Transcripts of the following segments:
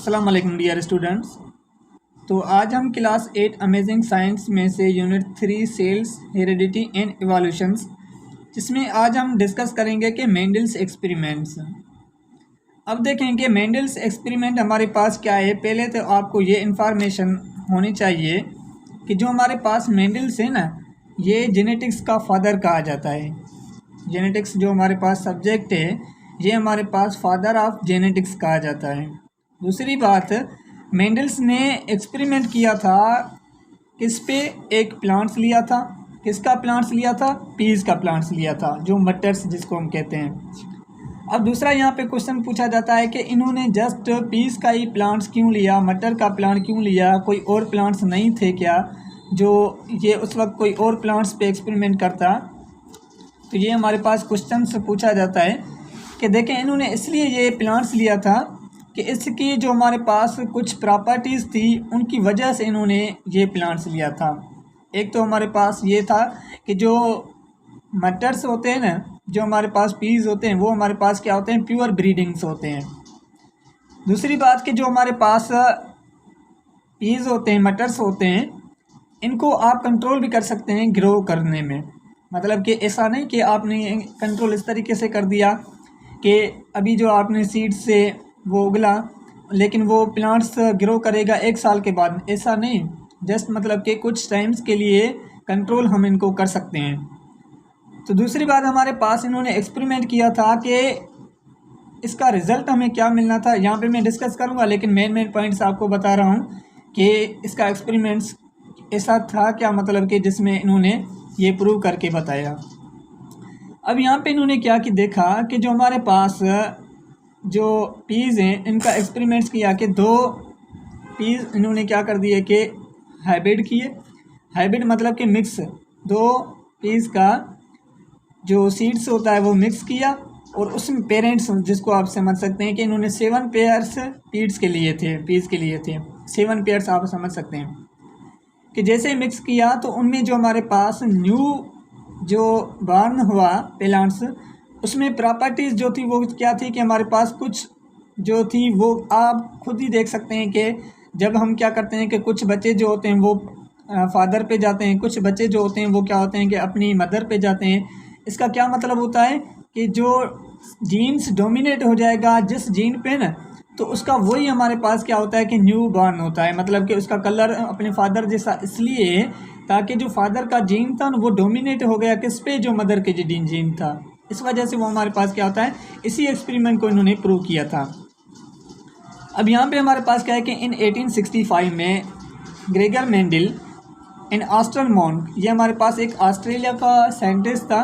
अस्सलाम वालेकुम dear students. तो आज हम क्लास 8 अमेजिंग साइंस में से unit 3 cells heredity and evolutions, जिसमें आज हम डिस्कस करेंगे कि मेंडल्स एक्सपेरिमेंट्स। अब देखें कि मेंडल्स एक्सपेरिमेंट हमारे पास क्या है। पहले तो आपको ये इन्फॉर्मेशन होनी चाहिए कि जो हमारे पास मेंडल्स है ना, ये जेनेटिक्स का फादर कहा जाता है। जेनेटिक्स जो हमारे पास सब्जेक्ट है, ये हमारे पास फादर ऑफ जेनेटिक्स कहा जाता है। दूसरी बात, मेंडल्स ने एक्सपेरिमेंट किया था किस पे? एक प्लांट्स लिया था। किसका प्लांट्स लिया था? पीस का प्लांट्स लिया था, जो मटर्स जिसको हम कहते हैं। अब दूसरा यहाँ पे क्वेश्चन पूछा जाता है कि इन्होंने जस्ट पीस का ही प्लांट्स क्यों लिया, मटर का प्लांट क्यों लिया? कोई और प्लांट्स नहीं थे क्या जो ये उस वक्त कोई और प्लांट्स पे एक्सपेरिमेंट करता? तो ये हमारे पास क्वेश्चन से पूछा जाता है कि देखें, इन्होंने इसलिए ये प्लांट्स लिया था कि इसकी जो हमारे पास कुछ प्रॉपर्टीज़ थी, उनकी वजह से इन्होंने ये प्लांट्स लिया था। एक तो हमारे पास ये था कि जो मटर्स होते हैं ना, जो हमारे पास पीस होते हैं, वो हमारे पास क्या होते हैं? प्योर ब्रीडिंग्स होते हैं। दूसरी बात कि जो हमारे पास पीस होते हैं, मटर्स होते हैं, इनको आप कंट्रोल भी कर सकते हैं ग्रो करने में। मतलब कि ऐसा नहीं कि आपने कंट्रोल इस तरीके से कर दिया कि अभी जो आपने सीड से वो उगला, लेकिन वो प्लांट्स ग्रो करेगा 1 साल के बाद, ऐसा नहीं। जस्ट मतलब कि कुछ टाइम्स के लिए कंट्रोल हम इनको कर सकते हैं। तो दूसरी बात, हमारे पास इन्होंने एक्सपेरिमेंट किया था कि इसका रिज़ल्ट हमें क्या मिलना था, यहाँ पे मैं डिस्कस करूँगा, लेकिन मेन पॉइंट्स आपको बता रहा हूँ कि इसका एक्सपेरिमेंट्स ऐसा था क्या, मतलब कि जिसमें इन्होंने ये प्रूव करके बताया। अब यहाँ पे इन्होंने क्या कि देखा कि जो हमारे पास जो पीस हैं, इनका एक्सपेरिमेंट्स किया कि 2 पीस इन्होंने क्या कर दिए कि हाइब्रिड किए। हाइब्रिड मतलब कि मिक्स, 2 पीस का जो सीड्स होता है वो मिक्स किया, और उसमें पेरेंट्स जिसको आप समझ सकते हैं कि इन्होंने 7 पेयर्स पीस के लिए थे 7 पेयर्स आप समझ सकते हैं कि जैसे मिक्स किया तो उनमें जो हमारे पास न्यू जो बॉर्न हुआ प्लांट्स, उसमें प्रॉपर्टीज़ जो थी वो क्या थी कि हमारे पास कुछ जो थी वो आप खुद ही देख सकते हैं कि जब हम क्या करते हैं कि कुछ बच्चे जो होते हैं वो फादर पे जाते हैं, कुछ बच्चे जो होते हैं वो क्या होते हैं कि अपनी मदर पे जाते हैं। इसका क्या मतलब होता है कि जो जीन्स डोमिनेट हो जाएगा जिस जीन पे ना, तो उसका वही हमारे पास क्या होता है कि न्यू बॉर्न होता है। मतलब कि उसका कलर अपने फादर जैसा इसलिए ताकि जो फादर का जीन था ना वो डोमिनेट हो गया किस पे? जो मदर के जीन था। इस वजह से वो हमारे पास क्या होता है, इसी एक्सपेरिमेंट को इन्होंने प्रूव किया था। अब यहाँ पे हमारे पास क्या है कि इन 1865 में ग्रेगर मेंडल इन ऑस्टरमोंट, ये हमारे पास एक ऑस्ट्रेलिया का साइंटिस्ट था,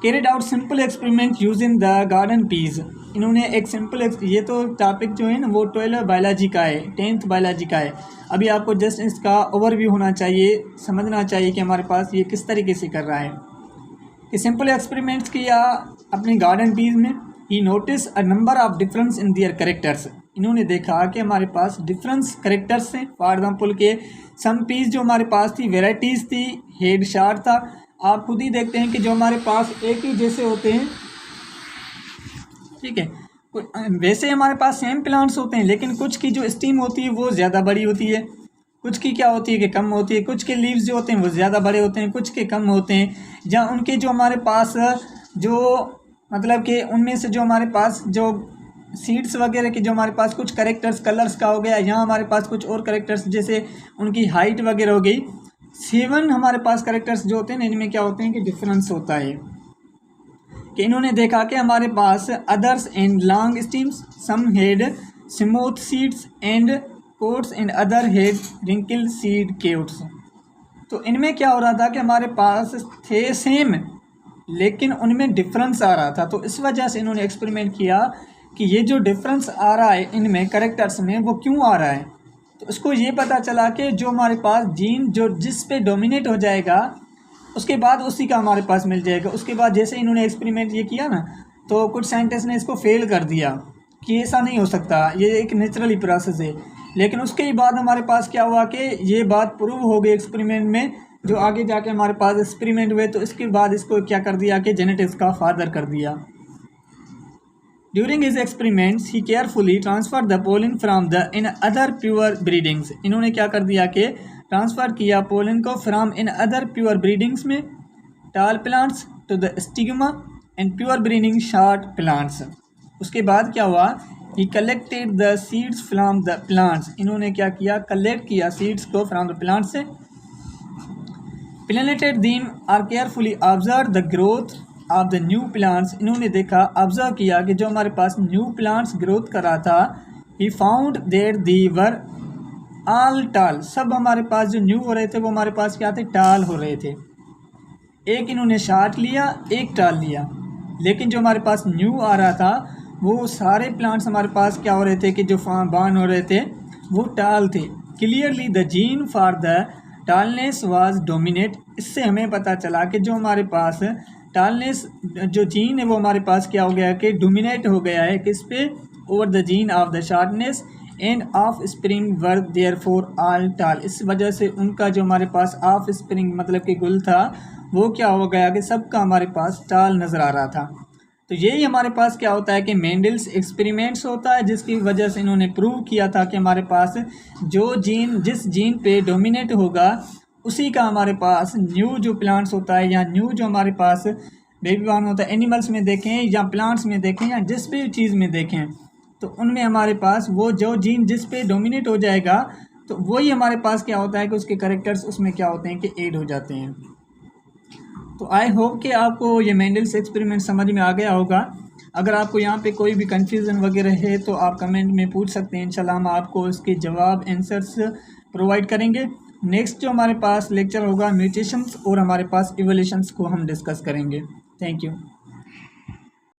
carried out simple experiment using the garden peas. इन्होंने एक सिंपल ये तो टॉपिक जो है ना वो 12 बायोलॉजी का है, 10th बायोलॉजी का है। अभी आपको जस्ट इसका ओवरव्यू होना चाहिए, समझना चाहिए कि हमारे पास ये किस तरीके से कर रहा है। कि सिंपल एक्सपेरिमेंट्स किया अपने गार्डन पीस में। He notice a number of difference in their characters. इन्होंने देखा कि हमारे पास डिफरेंस करेक्टर्स हैं। फॉर एग्जाम्पल के सम पीस जो हमारे पास थी वेराइटीज़ थी, हेड शार्ट था। आप खुद ही देखते हैं कि जो हमारे पास एक ही जैसे होते हैं, ठीक है, वैसे हमारे पास सेम प्लांट्स होते हैं, लेकिन कुछ की जो स्टीम होती है वो ज़्यादा बड़ी होती है, कुछ की क्या होती है कि कम होती है, कुछ के लीव्स जो होते हैं वो ज़्यादा बड़े होते हैं, कुछ के कम होते हैं। जहाँ उनके जो हमारे पास जो मतलब कि उनमें से जो हमारे पास जो सीड्स वगैरह के जो हमारे पास कुछ करेक्टर्स कलर्स का हो गया, यहाँ हमारे पास कुछ और करेक्टर्स जैसे उनकी हाइट वगैरह हो गई। 7 हमारे पास करेक्टर्स जो होते हैं इनमें क्या होते हैं कि डिफरेंस होता है। कि इन्होंने देखा कि हमारे पास others and long stems, some had smooth seeds and coats and other had wrinkle seed coats. तो इनमें क्या हो रहा था कि हमारे पास थे सेम, लेकिन उनमें डिफरेंस आ रहा था। तो इस वजह से इन्होंने एक्सपेरिमेंट किया कि ये जो डिफरेंस आ रहा है इनमें करेक्टर्स में वो क्यों आ रहा है। तो उसको ये पता चला कि जो हमारे पास जीन जो जिस पे डोमिनेट हो जाएगा उसके बाद उसी का हमारे पास मिल जाएगा। उसके बाद जैसे इन्होंने एक्सपेरिमेंट ये किया ना, तो कुछ साइंटिस्ट ने इसको फेल कर दिया कि ऐसा नहीं हो सकता, ये एक नेचुरली प्रोसेस है। लेकिन उसके बाद हमारे पास क्या हुआ कि ये बात प्रूव हो गई एक्सपेरिमेंट में, जो आगे जाके हमारे पास एक्सपेरिमेंट हुए, तो इसके बाद इसको क्या कर दिया कि जेनेटिक्स का फादर कर दिया। During his experiments he carefully transfer the pollen from the in other pure breedings. इन्होंने क्या कर दिया कि ट्रांसफ़र किया पोलन को from in other pure breedings में tall plants to the stigma and pure breeding short plants. उसके बाद क्या हुआ, he collected the seeds from the plants. इन्होंने क्या किया, कलेक्ट किया सीड्स को फ्राम द प्लांट से। प्लेनेटेड दीम आर carefully observe the growth of the new plants. इन्होंने देखा, ऑब्जर्व किया कि जो हमारे पास न्यू प्लांट्स ग्रोथ कर रहा था, he found there they were all tall. सब हमारे पास जो न्यू हो रहे थे वो हमारे पास क्या थे, टाल हो रहे थे। एक इन्होंने शार्ट लिया, एक टाल लिया, लेकिन जो हमारे पास न्यू आ रहा था वो सारे प्लांट्स हमारे पास क्या हो रहे थे कि जो बान हो रहे थे वो टाल थे। Clearly the gene for the tallness was dominate. इससे हमें पता चला कि जो हमारे पास टालनेस जो जीन है वो हमारे पास क्या हो गया कि डोमिनेट हो गया है किस पे, over the gene of the shortness and offspring were there for all tall. इस वजह से उनका जो हमारे पास ऑफ स्प्रिंग मतलब कि गुल था वो क्या हो गया कि सबका हमारे पास टाल नज़र आ रहा था। तो यही हमारे पास क्या होता है कि मेंडल्स एक्सपेरिमेंट्स होता है, जिसकी वजह से इन्होंने प्रूव किया था कि हमारे पास जो जीन जिस जीन पे डोमिनेट होगा उसी का हमारे पास न्यू जो प्लांट्स होता है या न्यू जो हमारे पास बेबी बॉर्न होता है, एनिमल्स में देखें या प्लांट्स में देखें या जिस भी चीज़ में देखें, तो उनमें हमारे पास वो जो जीन जिस पे डोमिनेट हो जाएगा तो वही हमारे पास क्या होता है कि उसके कैरेक्टर्स उसमें क्या होते हैं कि ऐड हो जाते हैं। तो आई होप कि आपको ये मेंडल्स एक्सपेरिमेंट समझ में आ गया होगा। अगर आपको यहाँ पे कोई भी कन्फ्यूज़न वगैरह है तो आप कमेंट में पूछ सकते हैं, इंशाल्लाह हम आपको उसके जवाब आंसर्स प्रोवाइड करेंगे। नेक्स्ट जो हमारे पास लेक्चर होगा म्यूटेशंस और हमारे पास इवोल्यूशंस को हम डिस्कस करेंगे। Thank you.